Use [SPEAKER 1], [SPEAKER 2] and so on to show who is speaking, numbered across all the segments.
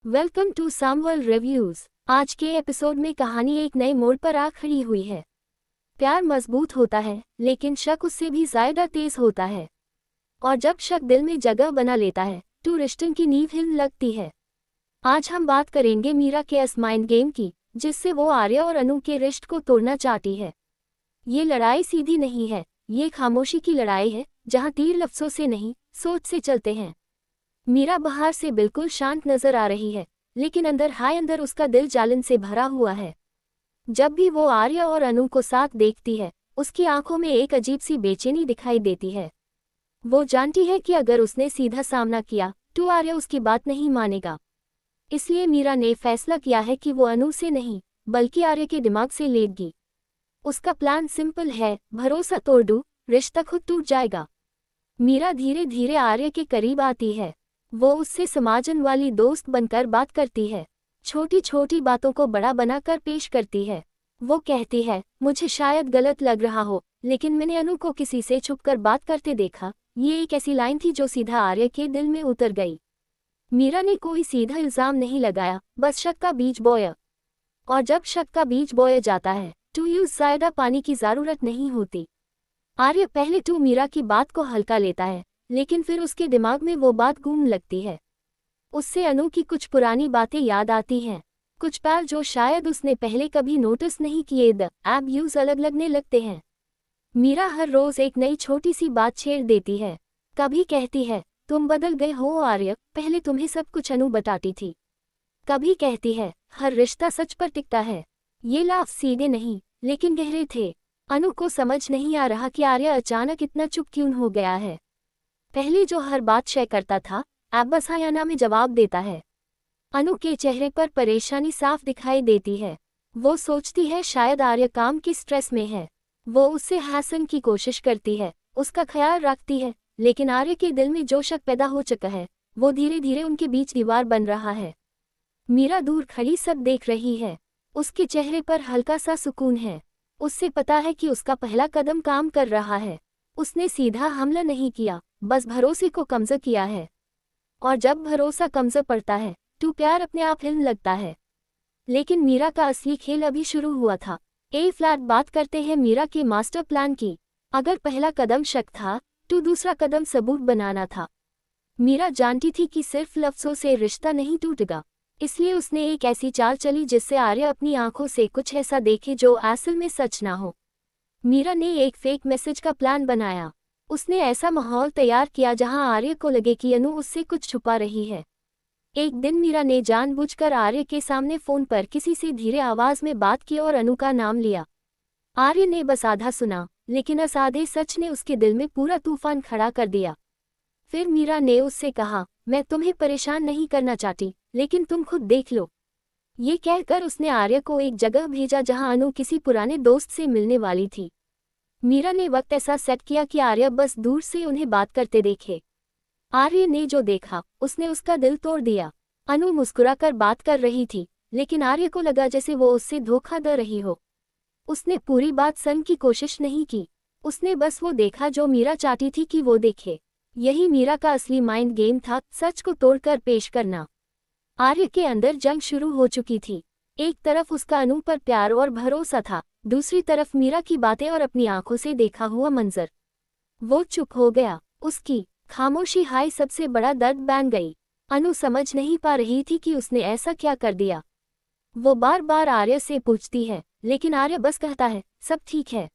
[SPEAKER 1] Welcome to समवर्ल्ड reviews. आज के episode में कहानी एक नए मोड़ पर आ खड़ी हुई है। प्यार मजबूत होता है, लेकिन शक उससे भी ज्यादा तेज होता है। और जब शक दिल में जगह बना लेता है तो रिश्तों की नींव हिलने लगती है। आज हम बात करेंगे मीरा के इस माइंड गेम की, जिससे वो आर्या और अनु के रिश्ते को तोड़ना चाहती है। ये लड़ाई सीधी नहीं है, ये खामोशी की लड़ाई है, जहाँ तीर लफ्जों से नहीं, सोच से चलते हैं। मीरा बाहर से बिल्कुल शांत नजर आ रही है, लेकिन अंदर उसका दिल जलन से भरा हुआ है। जब भी वो आर्या और अनु को साथ देखती है, उसकी आंखों में एक अजीब सी बेचैनी दिखाई देती है। वो जानती है कि अगर उसने सीधा सामना किया तो आर्या उसकी बात नहीं मानेगा। इसलिए मीरा ने फैसला किया है कि वो अनु से नहीं, बल्कि आर्या के दिमाग से लेगी। उसका प्लान सिंपल है, भरोसा तोड़ दूं, रिश्ता खुद टूट जाएगा। मीरा धीरे धीरे आर्या के करीब आती है। वो उससे समझने वाली दोस्त बनकर बात करती है, छोटी छोटी बातों को बड़ा बनाकर पेश करती है। वो कहती है, मुझे शायद गलत लग रहा हो, लेकिन मैंने अनु को किसी से छुपकर बात करते देखा। ये एक ऐसी लाइन थी जो सीधा आर्या के दिल में उतर गई। मीरा ने कोई सीधा इल्जाम नहीं लगाया, बस शक का बीज बोया। और जब शक का बीज बोया जाता है तो यूज ज्यादा पानी की जरूरत नहीं होती। आर्य पहले तो मीरा की बात को हल्का लेता है, लेकिन फिर उसके दिमाग में वो बात घूमने लगती है। उससे अनु की कुछ पुरानी बातें याद आती हैं, कुछ पल जो शायद उसने पहले कभी नोटिस नहीं किए। द ऐप यूज अलग लगने लगते हैं। मीरा हर रोज एक नई छोटी सी बात छेड़ देती है। कभी कहती है, तुम बदल गए हो आर्य, पहले तुम्हें सब कुछ अनु बताती थी। कभी कहती है, हर रिश्ता सच पर टिकता है। ये लफ्ज़ सीधे नहीं, लेकिन गहरे थे। अनु को समझ नहीं आ रहा कि आर्य अचानक इतना चुप क्यों हो गया है। पहले जो हर बात शेयर करता था, अब बस हाँ या ना में जवाब देता है। अनु के चेहरे पर परेशानी साफ दिखाई देती है। वो सोचती है शायद आर्य काम की स्ट्रेस में है। वो उससे हंसने की कोशिश करती है, उसका ख्याल रखती है, लेकिन आर्य के दिल में जो शक पैदा हो चुका है, वो धीरे धीरे उनके बीच दीवार बन रहा है। मीरा दूर खड़ी सब देख रही है। उसके चेहरे पर हल्का सा सुकून है। उससे पता है कि उसका पहला कदम काम कर रहा है। उसने सीधा हमला नहीं किया, बस भरोसे को कमजोर किया है। और जब भरोसा कमजोर पड़ता है तो प्यार अपने आप हिलने लगता है। लेकिन मीरा का असली खेल अभी शुरू हुआ था। ए फ्लैट बात करते हैं मीरा के मास्टर प्लान की। अगर पहला कदम शक था तो दूसरा कदम सबूत बनाना था। मीरा जानती थी कि सिर्फ लफ्जों से रिश्ता नहीं टूटेगा, इसलिए उसने एक ऐसी चाल चली जिससे आर्य अपनी आंखों से कुछ ऐसा देखे जो असल में सच ना हो। मीरा ने एक फेक मैसेज का प्लान बनाया। उसने ऐसा माहौल तैयार किया जहां आर्य को लगे कि अनु उससे कुछ छुपा रही है। एक दिन मीरा ने जानबूझकर आर्य के सामने फोन पर किसी से धीरे आवाज में बात की और अनु का नाम लिया। आर्य ने बस आधा सुना, लेकिन इस आधे सच ने उसके दिल में पूरा तूफान खड़ा कर दिया। फिर मीरा ने उससे कहा, मैं तुम्हें परेशान नहीं करना चाहती, लेकिन तुम खुद देख लो। ये कहकर उसने आर्य को एक जगह भेजा जहां अनु किसी पुराने दोस्त से मिलने वाली थी। मीरा ने वक्त ऐसा सेट किया कि आर्य बस दूर से उन्हें बात करते देखे। आर्य ने जो देखा उसने उसका दिल तोड़ दिया। अनु मुस्कुराकर बात कर रही थी, लेकिन आर्य को लगा जैसे वो उससे धोखा दे रही हो। उसने पूरी बात सुनने की कोशिश नहीं की। उसने बस वो देखा जो मीरा चाहती थी कि वो देखे। यही मीरा का असली माइंड गेम था, सच को तोड़कर पेश करना। आर्य के अंदर जंग शुरू हो चुकी थी। एक तरफ उसका अनु पर प्यार और भरोसा था, दूसरी तरफ मीरा की बातें और अपनी आंखों से देखा हुआ मंजर। वो चुप हो गया। उसकी खामोशी हाय सबसे बड़ा दर्द बन गई। अनु समझ नहीं पा रही थी कि उसने ऐसा क्या कर दिया। वो बार बार आर्य से पूछती है, लेकिन आर्य बस कहता है, सब ठीक है।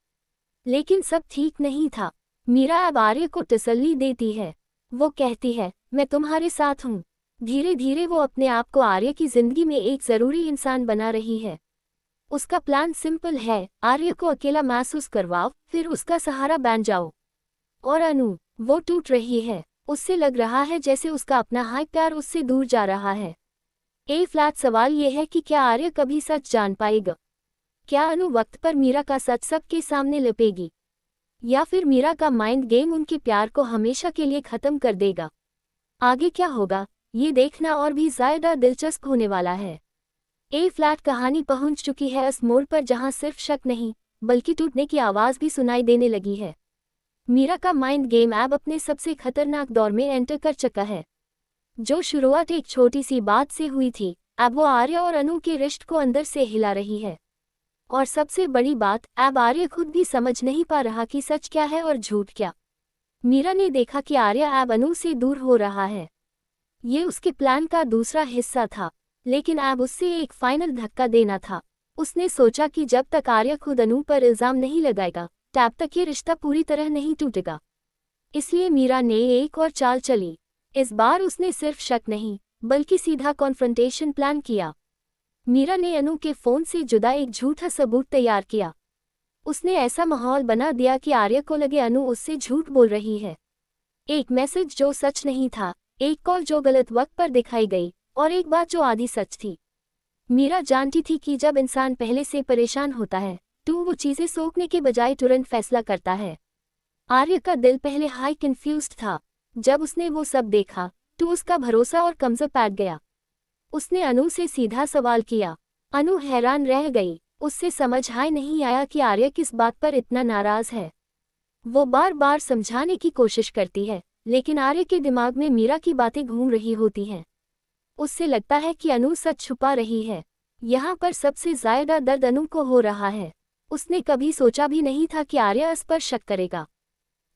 [SPEAKER 1] लेकिन सब ठीक नहीं था। मीरा अब आर्य को तसल्ली देती है। वो कहती है, मैं तुम्हारे साथ हूँ। धीरे धीरे वो अपने आप को आर्य की जिंदगी में एक जरूरी इंसान बना रही है। उसका प्लान सिंपल है, आर्य को अकेला महसूस करवाओ, फिर उसका सहारा बन जाओ। और अनु, वो टूट रही है। उससे लग रहा है जैसे उसका अपना हाई प्यार उससे दूर जा रहा है। ए फ्लैट सवाल ये है कि क्या आर्य कभी सच जान पाएगा? क्या अनु वक्त पर मीरा का सच सबके सामने लपेगी, या फिर मीरा का माइंड गेम उनके प्यार को हमेशा के लिए खत्म कर देगा? आगे क्या होगा, ये देखना और भी ज्यादा दिलचस्प होने वाला है। ए फ्लैट कहानी पहुंच चुकी है इस मोड़ पर जहां सिर्फ शक नहीं, बल्कि टूटने की आवाज भी सुनाई देने लगी है। मीरा का माइंड गेम अब अपने सबसे खतरनाक दौर में एंटर कर चुका है। जो शुरुआत एक छोटी सी बात से हुई थी, अब वो आर्य और अनु के रिश्ते को अंदर से हिला रही है। और सबसे बड़ी बात, अब आर्य खुद भी समझ नहीं पा रहा कि सच क्या है और झूठ क्या। मीरा ने देखा कि आर्य अब अनु से दूर हो रहा है। ये उसके प्लान का दूसरा हिस्सा था, लेकिन अब उससे एक फाइनल धक्का देना था। उसने सोचा कि जब तक आर्य खुद अनु पर इल्जाम नहीं लगाएगा, तब तक ये रिश्ता पूरी तरह नहीं टूटेगा। इसलिए मीरा ने एक और चाल चली। इस बार उसने सिर्फ शक नहीं, बल्कि सीधा कॉन्फ्रंटेशन प्लान किया। मीरा ने अनु के फोन से जुदा एक झूठा सबूत तैयार किया। उसने ऐसा माहौल बना दिया कि आर्य को लगे अनु उससे झूठ बोल रही है। एक मैसेज जो सच नहीं था, एक कॉल जो गलत वक्त पर दिखाई गई, और एक बात जो आधी सच थी। मीरा जानती थी कि जब इंसान पहले से परेशान होता है तो वो चीजें सोचने के बजाय तुरंत फैसला करता है। आर्य का दिल पहले हाई कंफ्यूज्ड था। जब उसने वो सब देखा तो उसका भरोसा और कमजोर पैट गया। उसने अनु से सीधा सवाल किया। अनु हैरान रह गई। उससे समझ हाय नहीं आया कि आर्य किस बात पर इतना नाराज है। वो बार बार समझाने की कोशिश करती है, लेकिन आर्य के दिमाग में मीरा की बातें घूम रही होती हैं। उससे लगता है कि अनु सच छुपा रही है। यहाँ पर सबसे ज्यादा दर्द अनु को हो रहा है। उसने कभी सोचा भी नहीं था कि आर्य इस पर शक करेगा।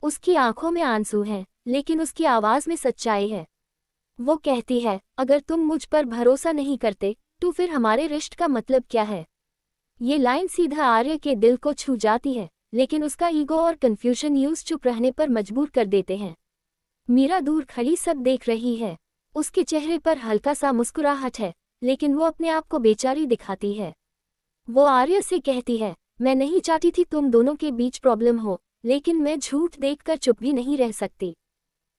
[SPEAKER 1] उसकी आंखों में आंसू हैं, लेकिन उसकी आवाज में सच्चाई है। वो कहती है, अगर तुम मुझ पर भरोसा नहीं करते तो फिर हमारे रिश्ते का मतलब क्या है। ये लाइन सीधा आर्य के दिल को छू जाती है, लेकिन उसका ईगो और कन्फ्यूजन यूज चुप रहने पर मजबूर कर देते हैं। मीरा दूर खड़ी सब देख रही है। उसके चेहरे पर हल्का सा मुस्कुराहट है, लेकिन वो अपने आप को बेचारी दिखाती है। वो आर्य से कहती है, मैं नहीं चाहती थी तुम दोनों के बीच प्रॉब्लम हो, लेकिन मैं झूठ देखकर चुप भी नहीं रह सकती।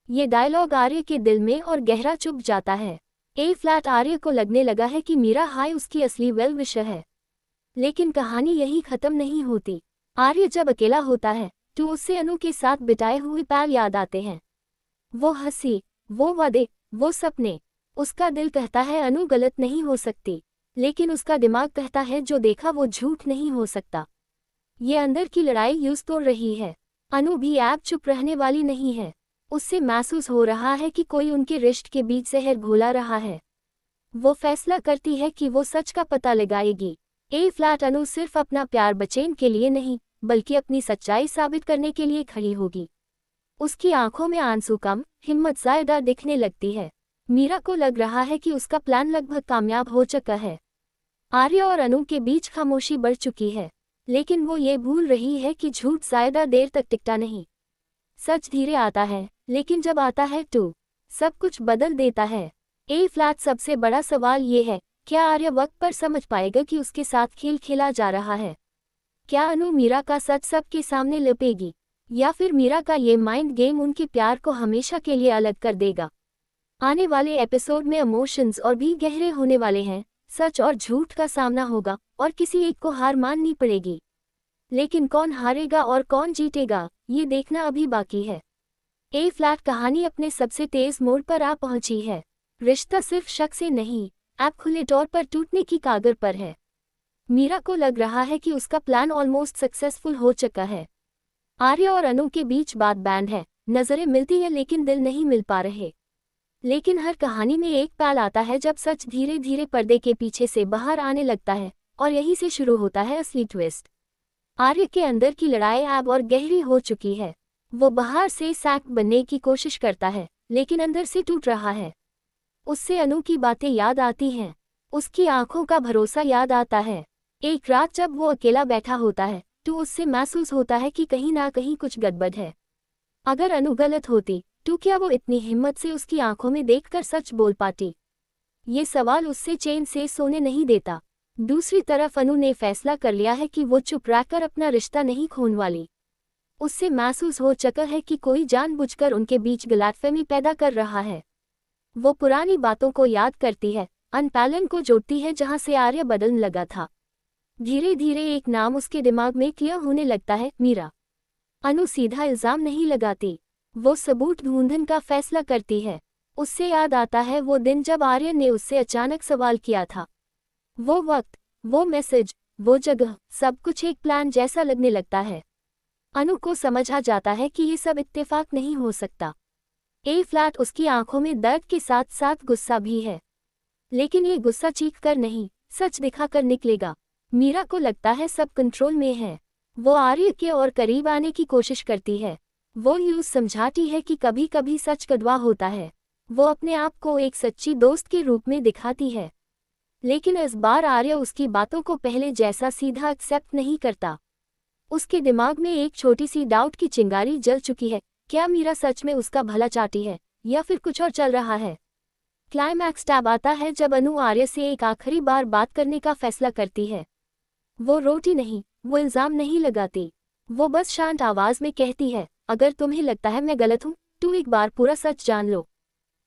[SPEAKER 1] ये डायलॉग आर्य के दिल में और गहरा चुभ जाता है। ए फ्लैट आर्य को लगने लगा है कि मीरा हाय उसकी असली वेल विशर है। लेकिन कहानी यही खत्म नहीं होती। आर्य जब अकेला होता है तो उससे अनु के साथ बिताए हुए पल याद आते हैं। वो हंसी, वो वादे, वो सपने। उसका दिल कहता है अनु गलत नहीं हो सकती, लेकिन उसका दिमाग कहता है जो देखा वो झूठ नहीं हो सकता। ये अंदर की लड़ाई यूज तोड़ रही है। अनु भी ऐप चुप रहने वाली नहीं है। उससे महसूस हो रहा है कि कोई उनके रिश्ते के बीच जहर घोला रहा है। वो फैसला करती है कि वो सच का पता लगाएगी। ए फ्लैट अनु सिर्फ अपना प्यार बचेन के लिए नहीं, बल्कि अपनी सच्चाई साबित करने के लिए खड़ी होगी। उसकी आंखों में आंसू कम, हिम्मत ज्यादा दिखने लगती है। मीरा को लग रहा है कि उसका प्लान लगभग कामयाब हो चुका है। आर्य और अनु के बीच खामोशी बढ़ चुकी है, लेकिन वो ये भूल रही है कि झूठ ज्यादा देर तक टिकता नहीं। सच धीरे आता है, लेकिन जब आता है तो सब कुछ बदल देता है। ए फ्लैट सबसे बड़ा सवाल ये है, क्या आर्य वक्त पर समझ पाएगा कि उसके साथ खेल खेला जा रहा है। क्या अनु मीरा का सच सबके सामने लपेगी, या फिर मीरा का ये माइंड गेम उनके प्यार को हमेशा के लिए अलग कर देगा। आने वाले एपिसोड में इमोशंस और भी गहरे होने वाले हैं। सच और झूठ का सामना होगा और किसी एक को हार माननी पड़ेगी। लेकिन कौन हारेगा और कौन जीतेगा, ये देखना अभी बाकी है। ए फ्लैट कहानी अपने सबसे तेज मोड़ पर आ पहुंची है। रिश्ता सिर्फ शक से नहीं, अब खुले तौर पर टूटने की कागर पर है। मीरा को लग रहा है कि उसका प्लान ऑलमोस्ट सक्सेसफुल हो चुका है। आर्य और अनु के बीच बात बैंड है, नजरें मिलती है लेकिन दिल नहीं मिल पा रहे। लेकिन हर कहानी में एक पल आता है जब सच धीरे धीरे पर्दे के पीछे से बाहर आने लगता है, और यहीं से शुरू होता है असली ट्विस्ट। आर्य के अंदर की लड़ाई अब और गहरी हो चुकी है। वो बाहर से सैक बनने की कोशिश करता है, लेकिन अंदर से टूट रहा है। उससे अनु की बातें याद आती हैं, उसकी आंखों का भरोसा याद आता है। एक रात जब वो अकेला बैठा होता है तो उससे महसूस होता है कि कहीं ना कहीं कुछ गड़बड़ है। अगर अनु गलत होती तो क्या वो इतनी हिम्मत से उसकी आंखों में देखकर सच बोल पाती। ये सवाल उससे चैन से सोने नहीं देता। दूसरी तरफ अनु ने फैसला कर लिया है कि वो चुप रहकर अपना रिश्ता नहीं खोने वाली। उससे महसूस हो चुका है कि कोई जानबूझकर उनके बीच गलतफहमी पैदा कर रहा है। वो पुरानी बातों को याद करती है, अनपैलन को जोड़ती है जहां से आर्य बदलने लगा था। धीरे धीरे एक नाम उसके दिमाग में क्लियर होने लगता है, मीरा। अनु सीधा इल्जाम नहीं लगाती, वो सबूत ढूंढने का फैसला करती है। उससे याद आता है वो दिन जब आर्य ने उससे अचानक सवाल किया था। वो वक्त, वो मैसेज, वो जगह, सब कुछ एक प्लान जैसा लगने लगता है। अनु को समझ आ जाता है कि ये सब इत्तेफाक नहीं हो सकता। ए फ्लैट उसकी आंखों में दर्द के साथ साथ गुस्सा भी है, लेकिन ये गुस्सा चीख कर नहीं, सच दिखाकर निकलेगा। मीरा को लगता है सब कंट्रोल में है। वो आर्य के और करीब आने की कोशिश करती है। वो यूं समझाती है कि कभी कभी सच कड़वा होता है। वो अपने आप को एक सच्ची दोस्त के रूप में दिखाती है, लेकिन इस बार आर्य उसकी बातों को पहले जैसा सीधा एक्सेप्ट नहीं करता। उसके दिमाग में एक छोटी सी डाउट की चिंगारी जल चुकी है। क्या मीरा सच में उसका भला चाहती है या फिर कुछ और चल रहा है? क्लाइमैक्स टैब आता है जब अनु आर्य से एक आखिरी बार बात करने का फैसला करती है। वो रोती नहीं, वो इल्जाम नहीं लगाती, वो बस शांत आवाज में कहती है, अगर तुम्हें लगता है मैं गलत हूँ तो एक बार पूरा सच जान लो।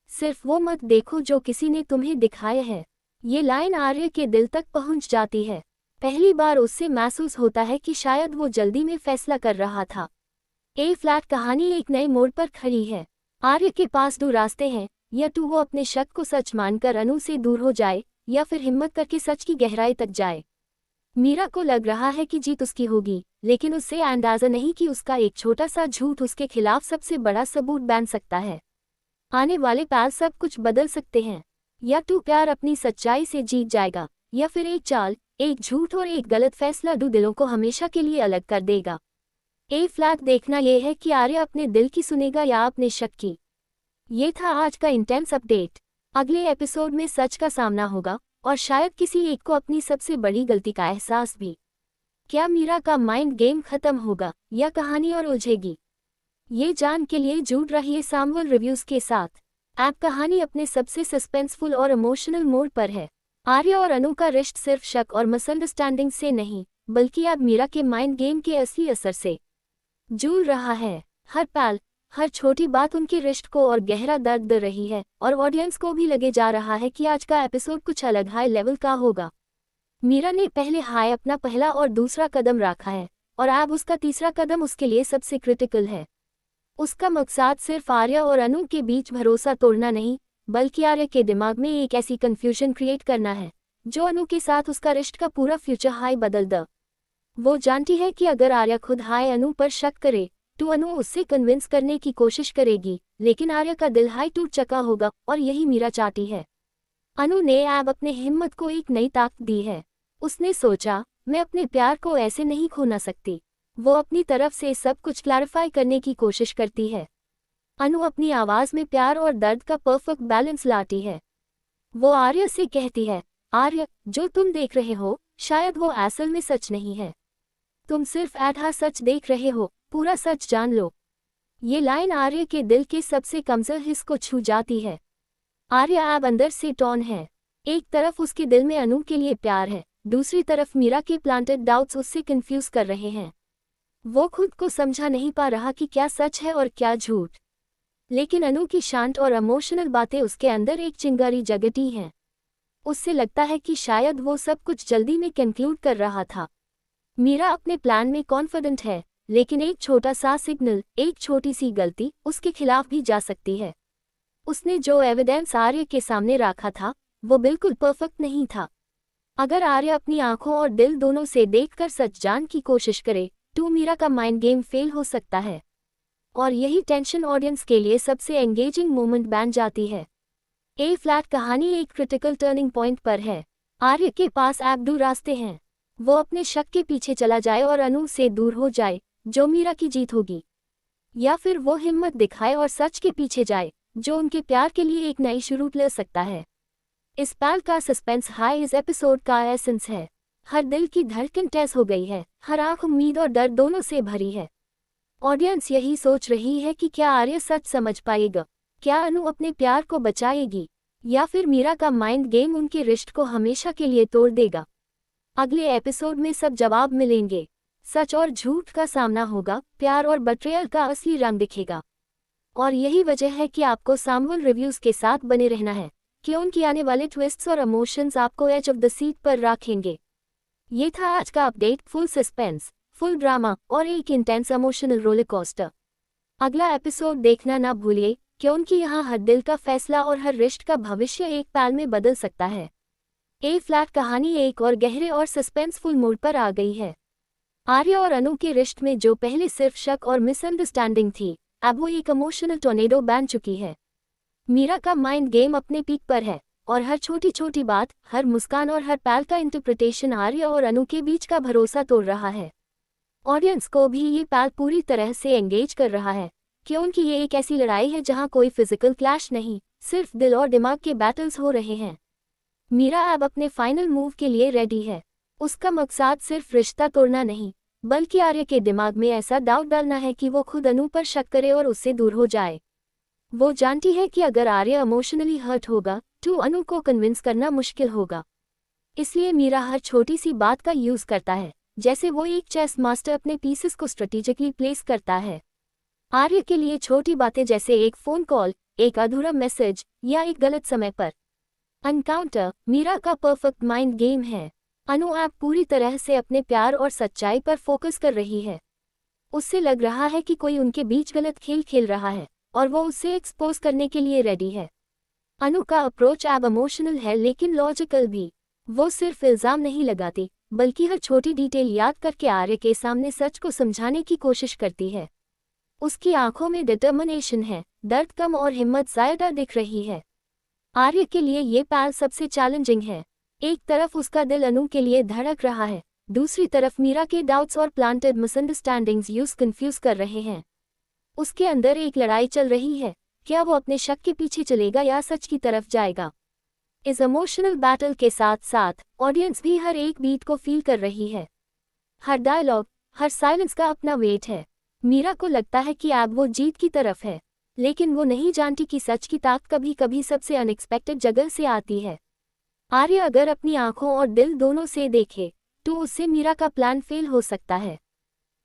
[SPEAKER 1] सिर्फ वो मत देखो जो किसी ने तुम्हें दिखाया है। ये लाइन आर्य के दिल तक पहुंच जाती है। पहली बार उससे महसूस होता है कि शायद वो जल्दी में फैसला कर रहा था। ए फ्लैट कहानी एक नए मोड़ पर खड़ी है। आर्य के पास दो रास्ते हैं, या तो वो अपने शक को सच मानकर अनु से दूर हो जाए या फिर हिम्मत करके सच की गहराई तक जाए। मीरा को लग रहा है कि जीत उसकी होगी, लेकिन उससे अंदाजा नहीं कि उसका एक छोटा सा झूठ उसके खिलाफ सबसे बड़ा सबूत बन सकता है। आने वाले पल सब कुछ बदल सकते हैं। या तो प्यार अपनी सच्चाई से जीत जाएगा, या फिर एक चाल, एक झूठ और एक गलत फैसला दो दिलों को हमेशा के लिए अलग कर देगा। ए फ्लैट देखना यह है कि आर्य अपने दिल की सुनेगा या अपने शक की। ये था आज का इंटेंस अपडेट। अगले एपिसोड में सच का सामना होगा और शायद किसी एक को अपनी सबसे बड़ी गलती का एहसास भी। क्या मीरा का माइंड गेम खत्म होगा या कहानी और उलझेगी? ये जान के लिए जुड़ रहिए सामवल रिव्यूज के साथ। ऐप कहानी अपने सबसे सस्पेंसफुल और इमोशनल मोड पर है। आर्य और अनु का रिश्ता सिर्फ शक और मिसअंडरस्टैंडिंग से नहीं, बल्कि अब मीरा के माइंड गेम के असली असर से जुड़ रहा है। हर पल, हर छोटी बात उनके रिश्ते को और गहरा दर्द दे रही है, और ऑडियंस को भी लगे जा रहा है कि आज का एपिसोड कुछ अलग हाई लेवल का होगा। मीरा ने पहले अपना पहला और दूसरा कदम रखा है, और अब उसका तीसरा कदम उसके लिए सबसे क्रिटिकल है। उसका मकसद सिर्फ आर्य और अनु के बीच भरोसा तोड़ना नहीं, बल्कि आर्य के दिमाग में एक ऐसी कंफ्यूजन क्रिएट करना है जो अनु के साथ उसका रिश्ते का पूरा फ्यूचर हाई बदल दे। वो जानती है कि अगर आर्य खुद अनु पर शक करे तो अनु उससे कन्विंस करने की कोशिश करेगी, लेकिन आर्य का दिल टूट चुका होगा, और यही मीरा चाहती है। अनु ने अब अपने हिम्मत को एक नई ताकत दी है। उसने सोचा, मैं अपने प्यार को ऐसे नहीं खोना सकती। वो अपनी तरफ से सब कुछ क्लैरिफाई करने की कोशिश करती है। अनु अपनी आवाज में प्यार और दर्द का परफेक्ट बैलेंस लाती है। वो आर्य से कहती है, आर्य, जो तुम देख रहे हो शायद वो असल में सच नहीं है। तुम सिर्फ आधा सच देख रहे हो, पूरा सच जान लो। ये लाइन आर्य के दिल के सबसे कमजोर हिस्से को छू जाती है। आर्य अब अंदर से टॉन है। एक तरफ उसके दिल में अनु के लिए प्यार है, दूसरी तरफ मीरा के प्लांटेड डाउट्स उससे कंफ्यूज कर रहे हैं। वो खुद को समझा नहीं पा रहा कि क्या सच है और क्या झूठ। लेकिन अनु की शांत और इमोशनल बातें उसके अंदर एक चिंगारी जगती हैं। उससे लगता है कि शायद वो सब कुछ जल्दी में कंक्लूड कर रहा था। मीरा अपने प्लान में कॉन्फिडेंट है, लेकिन एक छोटा सा सिग्नल, एक छोटी सी गलती उसके खिलाफ भी जा सकती है। उसने जो एविडेंस आर्य के सामने रखा था वो बिल्कुल परफेक्ट नहीं था। अगर आर्य अपनी आंखों और दिल दोनों से देखकर सच जान की कोशिश करे तो मीरा का माइंड गेम फेल हो सकता है, और यही टेंशन ऑडियंस के लिए सबसे एंगेजिंग मोमेंट बन जाती है। ए फ्लैट कहानी एक क्रिटिकल टर्निंग पॉइंट पर है। आर्य के पास अब दो रास्ते हैं। वो अपने शक के पीछे चला जाए और अनु से दूर हो जाए, जो मीरा की जीत होगी, या फिर वो हिम्मत दिखाए और सच के पीछे जाए, जो उनके प्यार के लिए एक नई शुरू ले सकता है। इस पल का सस्पेंस हाई इस एपिसोड का एसेंस है। हर दिल की धड़कन तेज हो गई है, हर आंख उम्मीद और डर दोनों से भरी है। ऑडियंस यही सोच रही है कि क्या आर्य सच समझ पाएगा, क्या अनु अपने प्यार को बचाएगी, या फिर मीरा का माइंड गेम उनके रिश्ते को हमेशा के लिए तोड़ देगा। अगले एपिसोड में सब जवाब मिलेंगे। सच और झूठ का सामना होगा, प्यार और बट्रेयल का असली रंग दिखेगा। और यही वजह है कि आपको सामवल रिव्यूज के साथ बने रहना है, क्योंकि आने वाले ट्विस्ट्स और इमोशंस आपको एज ऑफ द सीट पर रखेंगे। ये था आज का update, full suspense, full drama और एक इंटेंस इमोशनल रोलर कोस्टर। अगला एपिसोड देखना ना भूलिए, क्योंकि यहाँ हर दिल का फैसला और हर रिश्ते का भविष्य एक पल में बदल सकता है। ए फ्लैट कहानी एक और गहरे और सस्पेंसफुल मोड पर आ गई है। आर्य और अनु के रिश्ते में जो पहले सिर्फ शक और मिसअंडरस्टैंडिंग थी, अब वो एक इमोशनल टोर्नेडो बन चुकी है। मीरा का माइंड गेम अपने पीक पर है और हर छोटी छोटी बात, हर मुस्कान और हर पल का इंटरप्रिटेशन आर्य और अनु के बीच का भरोसा तोड़ रहा है। ऑडियंस को भी ये पल पूरी तरह से एंगेज कर रहा है क्योंकि ये एक ऐसी लड़ाई है जहां कोई फिजिकल क्लैश नहीं, सिर्फ दिल और दिमाग के बैटल्स हो रहे हैं। मीरा अब अपने फाइनल मूव के लिए रेडी है। उसका मकसद सिर्फ रिश्ता तोड़ना नहीं, बल्कि आर्य के दिमाग में ऐसा डाउट डालना है कि वो खुद अनु पर शक करे और उससे दूर हो जाए। वो जानती है कि अगर आर्य इमोशनली हर्ट होगा तो अनु को कन्विंस करना मुश्किल होगा। इसलिए मीरा हर छोटी सी बात का यूज करता है, जैसे वो एक चेस मास्टर अपने पीसेस को स्ट्रेटेजिकली प्लेस करता है। आर्य के लिए छोटी बातें जैसे एक फोन कॉल, एक अधूरा मैसेज या एक गलत समय पर एनकाउंटर मीरा का परफेक्ट माइंड गेम है। अनु अब पूरी तरह से अपने प्यार और सच्चाई पर फोकस कर रही है। उससे लग रहा है कि कोई उनके बीच गलत खेल खेल रहा है और वो उसे एक्सपोज करने के लिए रेडी है। अनु का अप्रोच अब इमोशनल है लेकिन लॉजिकल भी। वो सिर्फ इल्जाम नहीं लगाती, बल्कि हर छोटी डिटेल याद करके आर्य के सामने सच को समझाने की कोशिश करती है। उसकी आंखों में डिटर्मिनेशन है, दर्द कम और हिम्मत ज्यादा दिख रही है। आर्य के लिए ये पल सबसे चैलेंजिंग है। एक तरफ उसका दिल अनु के लिए धड़क रहा है, दूसरी तरफ मीरा के डाउट्स और प्लांटेड मिसअंडरस्टैंडिंग्स यूज कंफ्यूज कर रहे हैं। उसके अंदर एक लड़ाई चल रही है, क्या वो अपने शक के पीछे चलेगा या सच की तरफ जाएगा। इस इमोशनल बैटल के साथ साथ ऑडियंस भी हर एक बीट को फील कर रही है। हर डायलॉग, हर साइलेंस का अपना वेट है। मीरा को लगता है कि अब वो जीत की तरफ है, लेकिन वो नहीं जानती कि सच की ताकत कभी कभी सबसे अनएक्सपेक्टेड जगह से आती है। आर्य अगर अपनी आंखों और दिल दोनों से देखे तो उससे मीरा का प्लान फेल हो सकता है।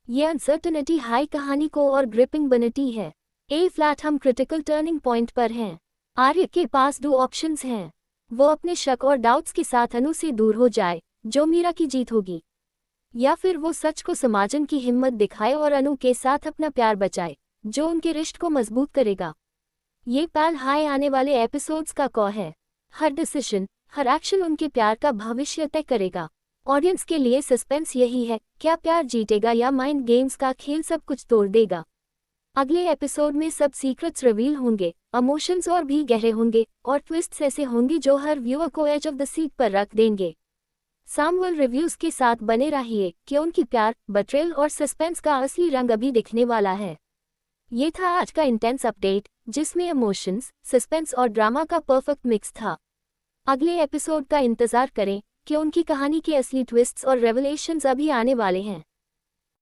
[SPEAKER 1] ये अनसर्टनिटी हाई कहानी को और ग्रिपिंग बनती है। ए फ्लैट हम क्रिटिकल टर्निंग पॉइंट पर हैं। आर्य के पास दो ऑप्शंस हैं। वो अपने शक और डाउट्स के साथ अनु से दूर हो जाए, जो मीरा की जीत होगी, या फिर वो सच को समझने की हिम्मत दिखाए और अनु के साथ अपना प्यार बचाए, जो उनके रिश्ते को मजबूत करेगा। ये पल हाई आने वाले एपिसोड्स का कॉ है। हर डिसीजन, हर एक्शन उनके प्यार का भविष्य तय करेगा। ऑडियंस के लिए सस्पेंस यही है, क्या प्यार जीतेगा या माइंड गेम्स का खेल सब कुछ तोड़ देगा। अगले एपिसोड में सब सीक्रेट्स रिवील होंगे, इमोशंस और भी गहरे होंगे और ट्विस्ट्स ऐसे होंगे जो हर व्यूअर को एज ऑफ द सीट पर रख देंगे। सामवेल रिव्यूज के साथ बने रहिए क्योंकि प्यार, बेट्रेयल और सस्पेंस का असली रंग अभी दिखने वाला है। ये था आज का इंटेंस अपडेट, जिसमें इमोशंस, सस्पेंस और ड्रामा का परफेक्ट मिक्स था। अगले एपिसोड का इंतजार करें क्योंकि कहानी के असली ट्विस्ट्स और रेवलेशंस अभी आने वाले हैं।